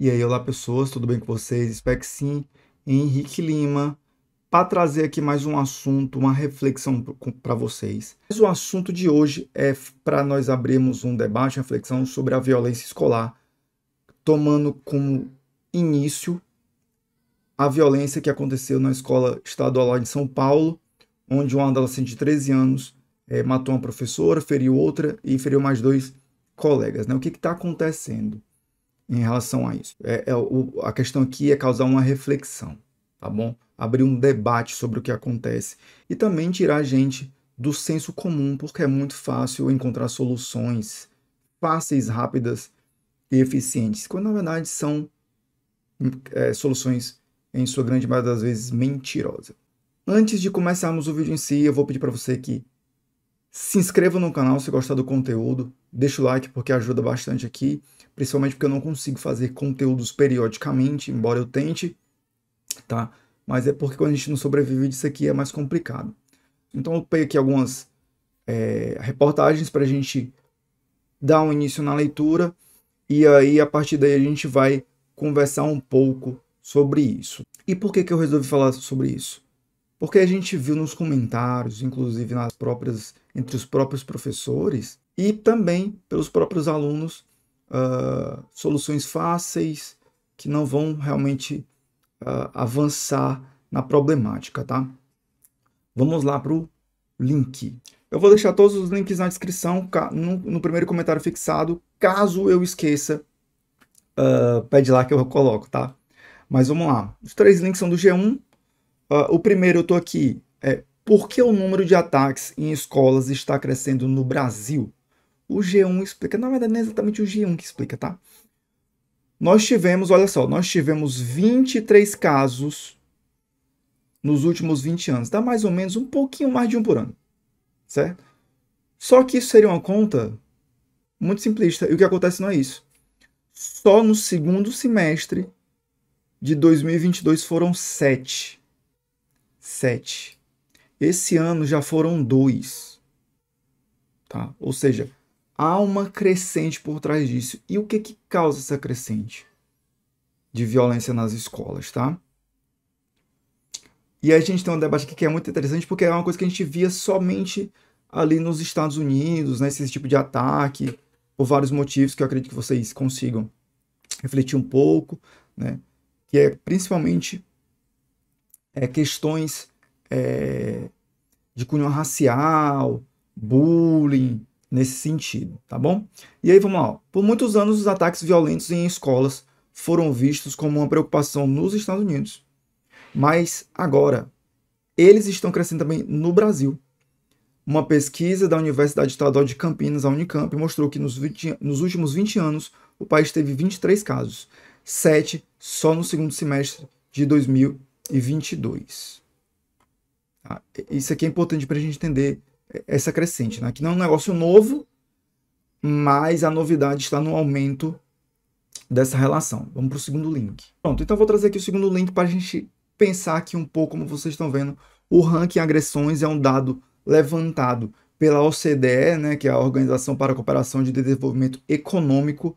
E aí, olá pessoas, tudo bem com vocês? Espero que sim. Henrique Lima, para trazer aqui mais um assunto, uma reflexão para vocês. Mas o assunto de hoje é para nós abrirmos um debate, uma reflexão sobre a violência escolar, tomando como início a violência que aconteceu na escola estadual lá em São Paulo, onde um adolescente de 13 anos matou uma professora, feriu outra e feriu mais dois colegas. Né? O que está acontecendo em relação a isso? A questão aqui é causar uma reflexão, tá bom? Abrir um debate sobre o que acontece e também tirar a gente do senso comum, porque é muito fácil encontrar soluções fáceis, rápidas e eficientes, quando na verdade são soluções, em sua grande maioria das vezes, mentirosas. Antes de começarmos o vídeo em si, eu vou pedir para você que se inscreva no canal se gostar do conteúdo, deixa o like porque ajuda bastante aqui, principalmente porque eu não consigo fazer conteúdos periodicamente, embora eu tente, tá? Mas é porque quando a gente não sobrevive disso aqui é mais complicado. Então eu peguei aqui algumas reportagens para a gente dar um início na leitura e aí a partir daí a gente vai conversar um pouco sobre isso. E por que eu resolvi falar sobre isso? Porque a gente viu nos comentários, inclusive entre os próprios professores e também pelos próprios alunos, soluções fáceis que não vão realmente avançar na problemática, tá? Vamos lá para o link. Eu vou deixar todos os links na descrição, no primeiro comentário fixado. Caso eu esqueça, pede lá que eu coloco, tá? Mas vamos lá. Os 3 links são do G1. O primeiro eu tô aqui. Por que o número de ataques em escolas está crescendo no Brasil? O G1 explica. Na verdade, não é exatamente o G1 que explica, tá? Olha só, nós tivemos 23 casos nos últimos 20 anos. Dá mais ou menos um pouquinho mais de um por ano, certo? Só que isso seria uma conta muito simplista. E o que acontece não é isso. Só no segundo semestre de 2022 foram 7. 7. Esse ano já foram 2. Tá? Ou seja, há uma crescente por trás disso. E o que causa essa crescente de violência nas escolas, tá? E aí a gente tem um debate aqui que é muito interessante, porque é uma coisa que a gente via somente ali nos Estados Unidos, né? Esse tipo de ataque, por vários motivos que eu acredito que vocês consigam refletir um pouco, né? Que é principalmente questões de cunho racial, bullying, nesse sentido, tá bom? E aí vamos lá. Por muitos anos, os ataques violentos em escolas foram vistos como uma preocupação nos Estados Unidos. Mas agora, eles estão crescendo também no Brasil. Uma pesquisa da Universidade Estadual de Campinas, a Unicamp, mostrou que nos últimos 20 anos, o país teve 23 casos, 7 só no segundo semestre de 2022. Isso aqui é importante para a gente entender essa crescente, né? Que não é um negócio novo, mas a novidade está no aumento dessa relação. Vamos para o segundo link. Pronto, então eu vou trazer aqui o segundo link para a gente pensar aqui um pouco, como vocês estão vendo. O ranking agressões é um dado levantado pela OCDE, né, que é a Organização para a Cooperação de Desenvolvimento Econômico,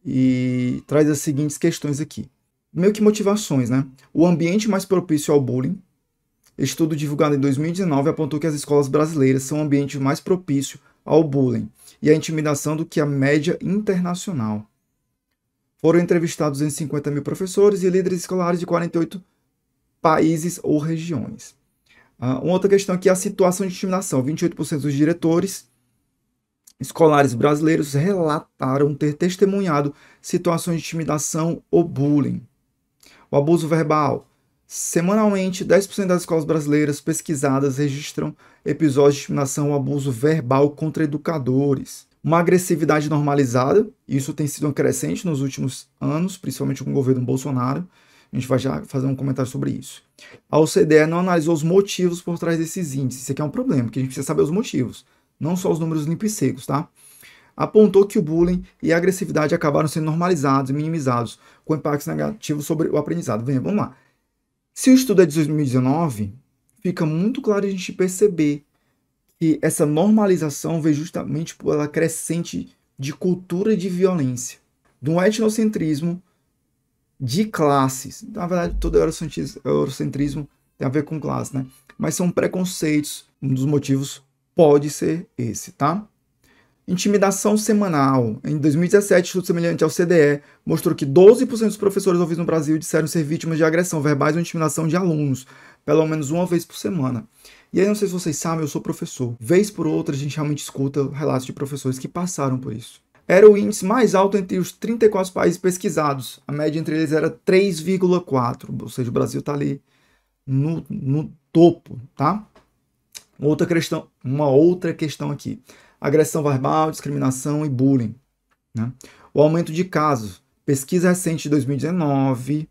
e traz as seguintes questões aqui. Meio que motivações, né? O ambiente mais propício ao bullying. Estudo divulgado em 2019 apontou que as escolas brasileiras são um ambiente mais propício ao bullying e à intimidação do que a média internacional. Foram entrevistados 250 mil professores e líderes escolares de 48 países ou regiões. Uma outra questão aqui é a situação de intimidação. 28% dos diretores escolares brasileiros relataram ter testemunhado situações de intimidação ou bullying. O abuso verbal. Semanalmente, 10% das escolas brasileiras pesquisadas registram episódios de intimidação ou abuso verbal contra educadores. Uma agressividade normalizada, isso tem sido crescente nos últimos anos, principalmente com o governo Bolsonaro. A gente vai já fazer um comentário sobre isso. A OCDE não analisou os motivos por trás desses índices. Isso aqui é um problema, porque a gente precisa saber os motivos, não só os números limpos e secos, tá? Apontou que o bullying e a agressividade acabaram sendo normalizados e minimizados, com impactos negativos sobre o aprendizado. Vamos lá. Se o estudo é de 2019, fica muito claro a gente perceber que essa normalização veio justamente pela crescente de cultura de violência, do etnocentrismo de classes. Na verdade, todo eurocentrismo tem a ver com classe, né? Mas são preconceitos. Um dos motivos pode ser esse, tá? Intimidação semanal. Em 2017, estudo semelhante ao CDE mostrou que 12% dos professores ouvidos no Brasil disseram ser vítimas de agressão verbais ou intimidação de alunos, pelo menos uma vez por semana. E aí, não sei se vocês sabem, eu sou professor. Vez por outra, a gente realmente escuta relatos de professores que passaram por isso. Era o índice mais alto entre os 34 países pesquisados. A média entre eles era 3,4, ou seja, o Brasil está ali no topo, tá? Uma outra questão aqui. Agressão verbal, discriminação e bullying. Né? O aumento de casos. Pesquisa recente de 2019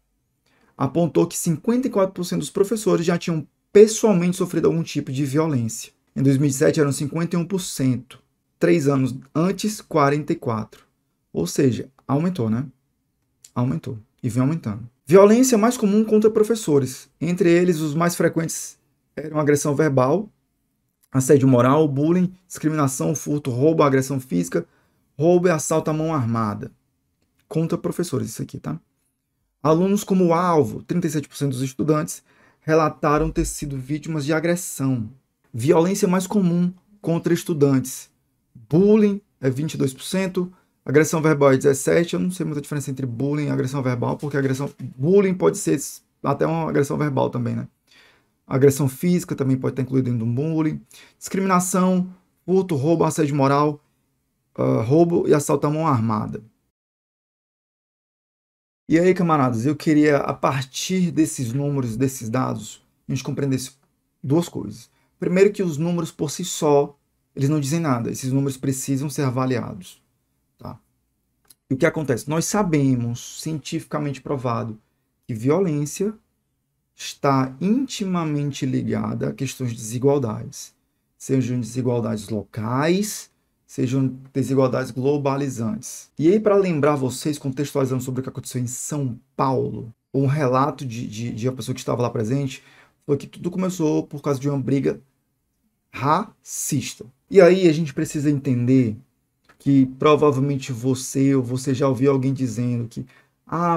apontou que 54% dos professores já tinham pessoalmente sofrido algum tipo de violência. Em 2007 eram 51%. 3 anos antes, 44%. Ou seja, aumentou, né? Aumentou. E vem aumentando. Violência mais comum contra professores. Entre eles, os mais frequentes eram agressão verbal, assédio moral, bullying, discriminação, furto, roubo, agressão física, roubo e assalto à mão armada. Contra professores, isso aqui, tá? Alunos como alvo, 37% dos estudantes relataram ter sido vítimas de agressão. Violência mais comum contra estudantes. Bullying é 22%, agressão verbal é 17%. Eu não sei muita diferença entre bullying e agressão verbal, porque bullying pode ser até uma agressão verbal também, né? Agressão física também pode estar incluída dentro do bullying. Discriminação, furto, roubo, assédio moral, roubo e assalto à mão armada. E aí, camaradas, eu queria, a partir desses números, desses dados, a gente compreendesse duas coisas. Primeiro, que os números por si só, eles não dizem nada. Esses números precisam ser avaliados. Tá? E o que acontece? Nós sabemos, cientificamente provado, que violência está intimamente ligada a questões de desigualdades. Sejam desigualdades locais, sejam desigualdades globalizantes. E aí, para lembrar vocês, contextualizando sobre o que aconteceu em São Paulo, um relato de uma pessoa que estava lá presente, foi que tudo começou por causa de uma briga racista. E aí a gente precisa entender que provavelmente você já ouviu alguém dizendo que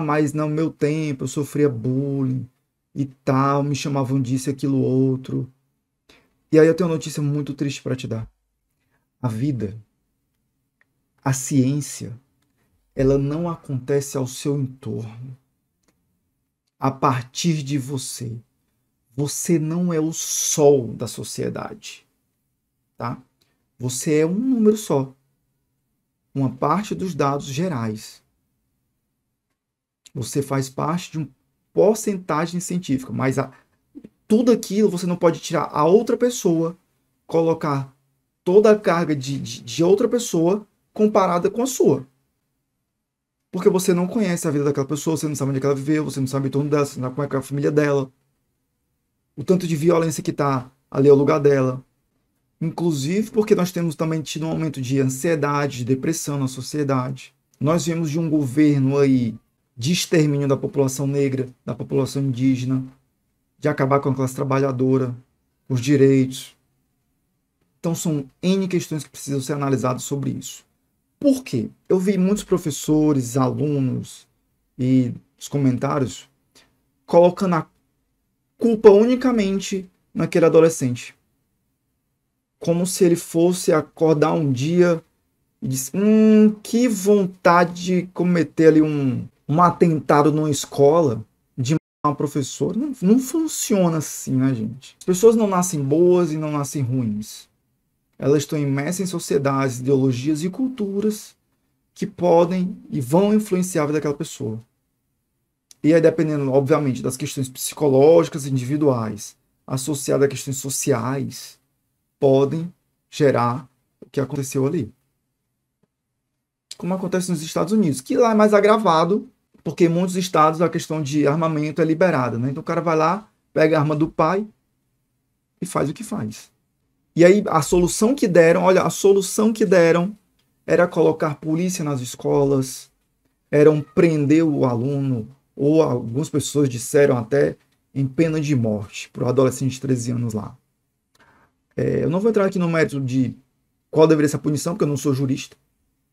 mas no meu tempo eu sofria bullying e tal, me chamavam disso e aquilo outro. E aí eu tenho uma notícia muito triste para te dar. A vida, a ciência, ela não acontece ao seu entorno. A partir de você. Você não é o sol da sociedade, tá? Você é um número só. Uma parte dos dados gerais. Você faz parte de uma porcentagem científica, mas tudo aquilo você não pode tirar a outra pessoa, colocar toda a carga de outra pessoa comparada com a sua. Porque você não conhece a vida daquela pessoa, você não sabe onde é que ela viveu, você não sabe o entorno dela, você não sabe como é que é a família dela. O tanto de violência que está ali ao lugar dela. Inclusive porque nós temos também tido um aumento de ansiedade, de depressão na sociedade. Nós viemos de um governo aí de extermínio da população negra, da população indígena, de acabar com a classe trabalhadora, os direitos. Então são N questões que precisam ser analisadas sobre isso. Por quê? Eu vi muitos professores, alunos e os comentários colocando a culpa unicamente naquele adolescente. Como se ele fosse acordar um dia e disse, que vontade de cometer ali um atentado numa escola, de matar uma professora. Não funciona assim, né, gente? As pessoas não nascem boas e não nascem ruins. Elas estão imersas em sociedades, ideologias e culturas que podem e vão influenciar a vida daquela pessoa. E aí, dependendo, obviamente, das questões psicológicas individuais, associadas a questões sociais, podem gerar o que aconteceu ali. Como acontece nos Estados Unidos, que lá é mais agravado, porque em muitos estados a questão de armamento é liberada, né? Então o cara vai lá, pega a arma do pai e faz o que faz. E aí a solução que deram era colocar polícia nas escolas, eram prender o aluno, ou algumas pessoas disseram até em pena de morte para o adolescente de 13 anos lá. Eu não vou entrar aqui no mérito de qual deveria ser a punição, porque eu não sou jurista,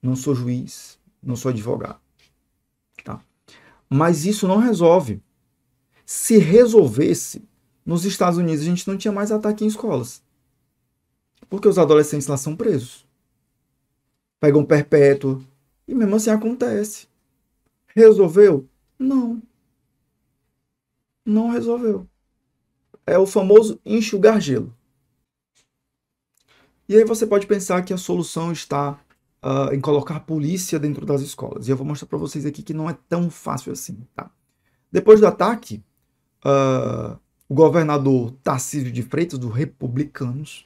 não sou juiz, não sou advogado. Tá? Mas isso não resolve. Se resolvesse, nos Estados Unidos a gente não tinha mais ataque em escolas. Porque os adolescentes lá são presos. Pegam perpétuo. E mesmo assim acontece. Resolveu? Não. Não resolveu. É o famoso enxugar gelo. E aí você pode pensar que a solução está em colocar polícia dentro das escolas. E eu vou mostrar para vocês aqui que não é tão fácil assim. Tá? Depois do ataque, o governador Tarcísio de Freitas, do Republicanos,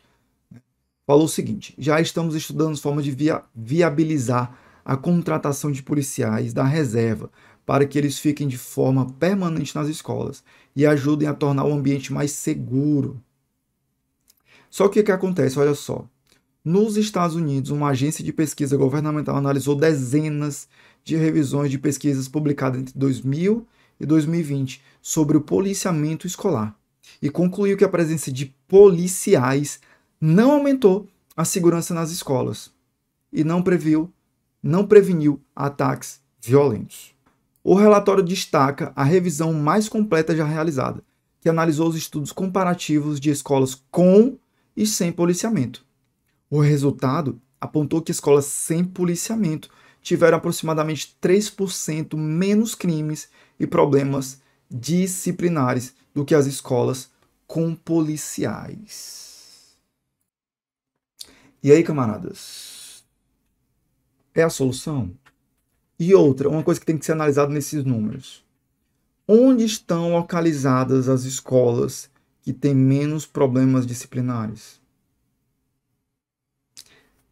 falou o seguinte: já estamos estudando formas de viabilizar a contratação de policiais da reserva para que eles fiquem de forma permanente nas escolas e ajudem a tornar o ambiente mais seguro. Só que o que acontece? Olha só. Nos Estados Unidos, uma agência de pesquisa governamental analisou dezenas de revisões de pesquisas publicadas entre 2000 e 2020 sobre o policiamento escolar e concluiu que a presença de policiais não aumentou a segurança nas escolas e não preveniu ataques violentos. O relatório destaca a revisão mais completa já realizada, que analisou os estudos comparativos de escolas com e sem policiamento. O resultado apontou que escolas sem policiamento tiveram aproximadamente 3% menos crimes e problemas disciplinares do que as escolas com policiais. E aí, camaradas? É a solução? E outra, uma coisa que tem que ser analisada nesses números. Onde estão localizadas as escolas que têm menos problemas disciplinares?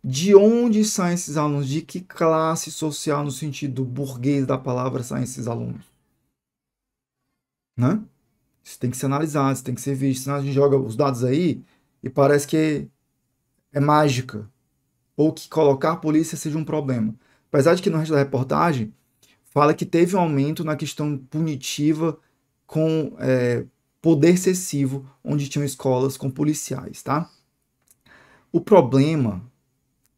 De onde saem esses alunos? De que classe social, no sentido burguês da palavra, saem esses alunos? Né? Isso tem que ser analisado, isso tem que ser visto. Senão a gente joga os dados aí e parece que é mágica. Ou que colocar a polícia seja um problema. Apesar de que no resto da reportagem fala que teve um aumento na questão punitiva com poder excessivo, onde tinham escolas com policiais, tá? O problema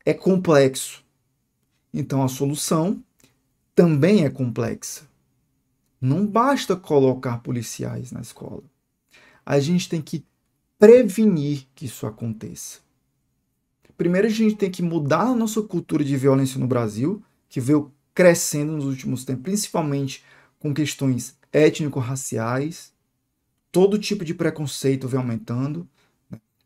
é complexo. Então a solução também é complexa. Não basta colocar policiais na escola. A gente tem que prevenir que isso aconteça. Primeiro a gente tem que mudar a nossa cultura de violência no Brasil, que veio crescendo nos últimos tempos, principalmente com questões étnico-raciais. Todo tipo de preconceito vem aumentando.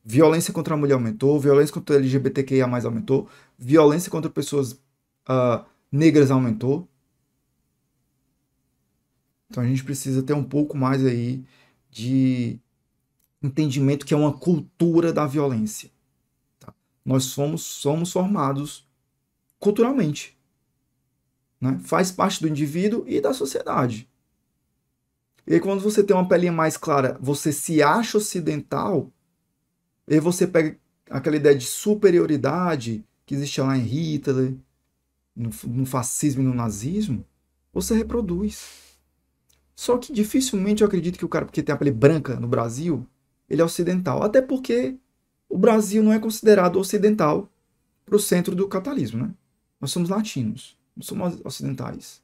Violência contra a mulher aumentou, violência contra o LGBTQIA+, aumentou, violência contra pessoas negras aumentou. Então a gente precisa ter um pouco mais aí de entendimento que é uma cultura da violência. Tá? Nós somos formados culturalmente. Né? Faz parte do indivíduo e da sociedade. E aí quando você tem uma pelinha mais clara, você se acha ocidental, e aí você pega aquela ideia de superioridade que existia lá em Hitler, no fascismo e no nazismo, você reproduz. Só que dificilmente eu acredito que o cara, porque tem a pele branca no Brasil, ele é ocidental. Até porque o Brasil não é considerado ocidental para o centro do capitalismo, né? Nós somos latinos, não somos ocidentais.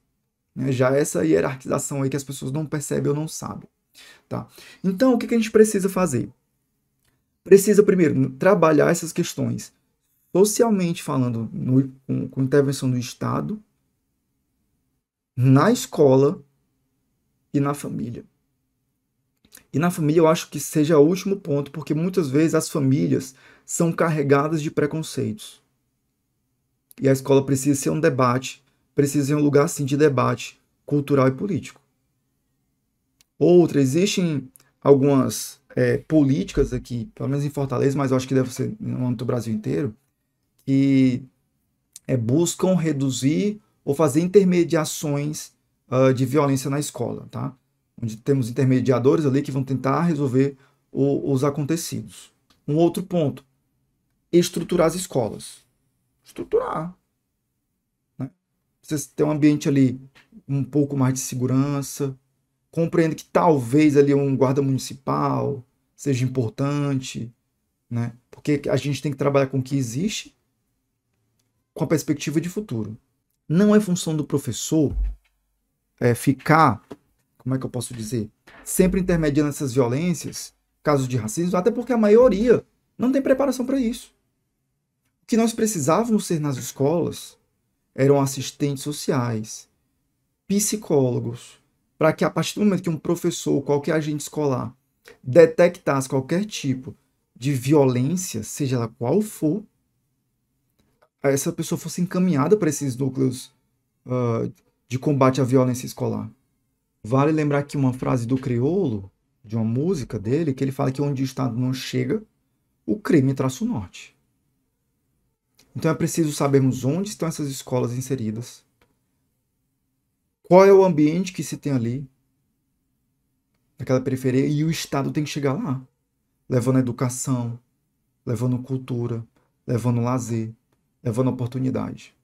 Né? Já essa hierarquização aí que as pessoas não percebem ou não sabem. Tá? Então, o que a gente precisa fazer? Precisa, primeiro, trabalhar essas questões socialmente falando, com intervenção do Estado, na escola e na família. E na família eu acho que seja o último ponto, porque muitas vezes as famílias são carregadas de preconceitos. E a escola precisa ser um debate, precisa ser um lugar assim de debate cultural e político. Outra, existem algumas políticas aqui, pelo menos em Fortaleza, mas eu acho que deve ser no âmbito do Brasil inteiro, que buscam reduzir ou fazer intermediações de violência na escola, tá? Onde temos intermediadores ali que vão tentar resolver os acontecidos. Um outro ponto, estruturar as escolas. Estruturar. Né? Precisa ter um ambiente ali um pouco mais de segurança, compreendo que talvez ali um guarda municipal seja importante, né? Porque a gente tem que trabalhar com o que existe, com a perspectiva de futuro. Não é função do professor ficar, como é que eu posso dizer, sempre intermediando essas violências, casos de racismo, até porque a maioria não tem preparação para isso. O que nós precisávamos ser nas escolas eram assistentes sociais, psicólogos, para que a partir do momento que um professor, qualquer agente escolar, detectasse qualquer tipo de violência, seja ela qual for, essa pessoa fosse encaminhada para esses núcleos de combate à violência escolar. Vale lembrar aqui uma frase do Criolo, de uma música dele, que ele fala que onde o Estado não chega, o crime traça o norte. Então é preciso sabermos onde estão essas escolas inseridas, qual é o ambiente que se tem ali, naquela periferia, e o Estado tem que chegar lá, levando educação, levando cultura, levando lazer, levando oportunidade.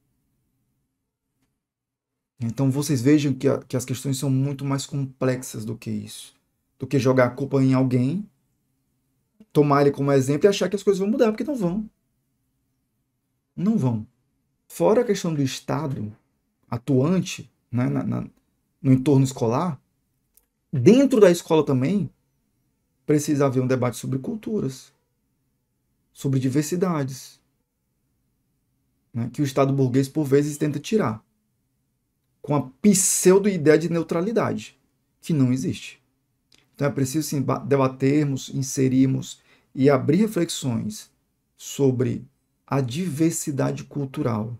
Então vocês vejam que as questões são muito mais complexas do que isso. Do que jogar a culpa em alguém, tomar ele como exemplo e achar que as coisas vão mudar, porque não vão. Não vão. Fora a questão do Estado atuante, né, no entorno escolar, dentro da escola também precisa haver um debate sobre culturas, sobre diversidades, né, que o Estado burguês por vezes tenta tirar, com a pseudo-ideia de neutralidade, que não existe. Então é preciso sim debatermos, inserirmos e abrir reflexões sobre a diversidade cultural,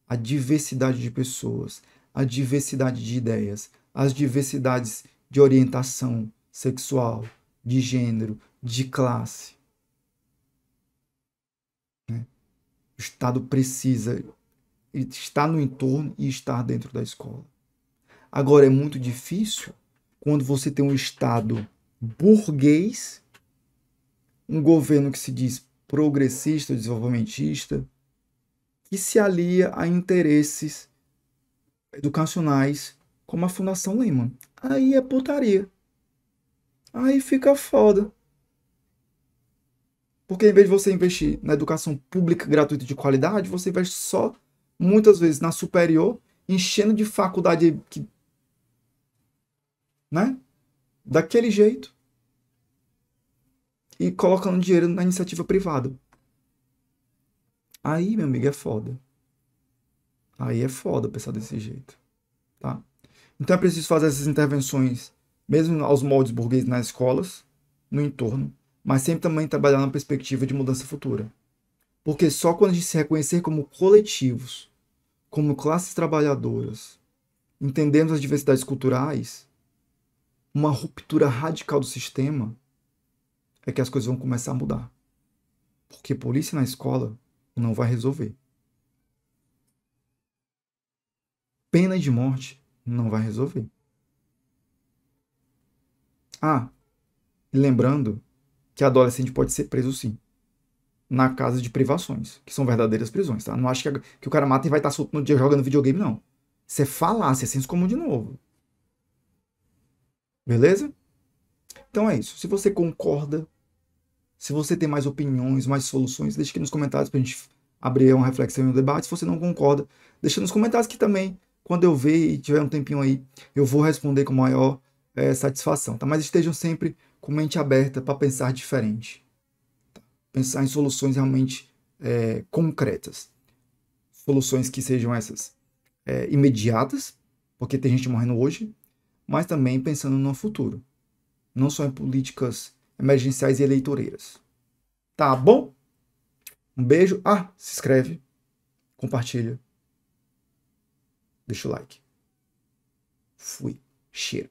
a diversidade de pessoas, a diversidade de ideias, as diversidades de orientação sexual, de gênero, de classe. Né? O Estado precisa estar no entorno e estar dentro da escola. Agora, é muito difícil quando você tem um Estado burguês, um governo que se diz progressista, desenvolvimentista, que se alia a interesses educacionais como a Fundação Lehman. Aí é putaria. Aí fica foda. Porque em vez de você investir na educação pública gratuita de qualidade, você investe só, muitas vezes, na superior, enchendo de faculdade que, né? Daquele jeito. E colocando dinheiro na iniciativa privada. Aí, meu amigo, é foda. Aí é foda pensar desse jeito. Tá? Então é preciso fazer essas intervenções, mesmo aos moldes burgueses nas escolas, no entorno, mas sempre também trabalhar na perspectiva de mudança futura. Porque só quando a gente se reconhecer como coletivos, como classes trabalhadoras, entendemos as diversidades culturais, uma ruptura radical do sistema, é que as coisas vão começar a mudar. Porque polícia na escola não vai resolver. Pena de morte não vai resolver. Ah, e lembrando que adolescente pode ser preso sim, na casa de privações, que são verdadeiras prisões, tá? Não acho que o cara mata e vai estar solto no dia jogando videogame, não. Isso é falácia, é senso comum de novo. Beleza? Então é isso. Se você concorda, se você tem mais opiniões, mais soluções, deixe aqui nos comentários pra gente abrir uma reflexão e um debate. Se você não concorda, deixa nos comentários que também, quando eu ver e tiver um tempinho aí, eu vou responder com maior satisfação, tá? Mas estejam sempre com mente aberta para pensar diferente. Pensar em soluções realmente concretas. Soluções que sejam essas imediatas, porque tem gente morrendo hoje, mas também pensando no futuro. Não só em políticas emergenciais e eleitoreiras. Tá bom? Um beijo. Ah, se inscreve, compartilha, deixa o like. Fui. Cheiro.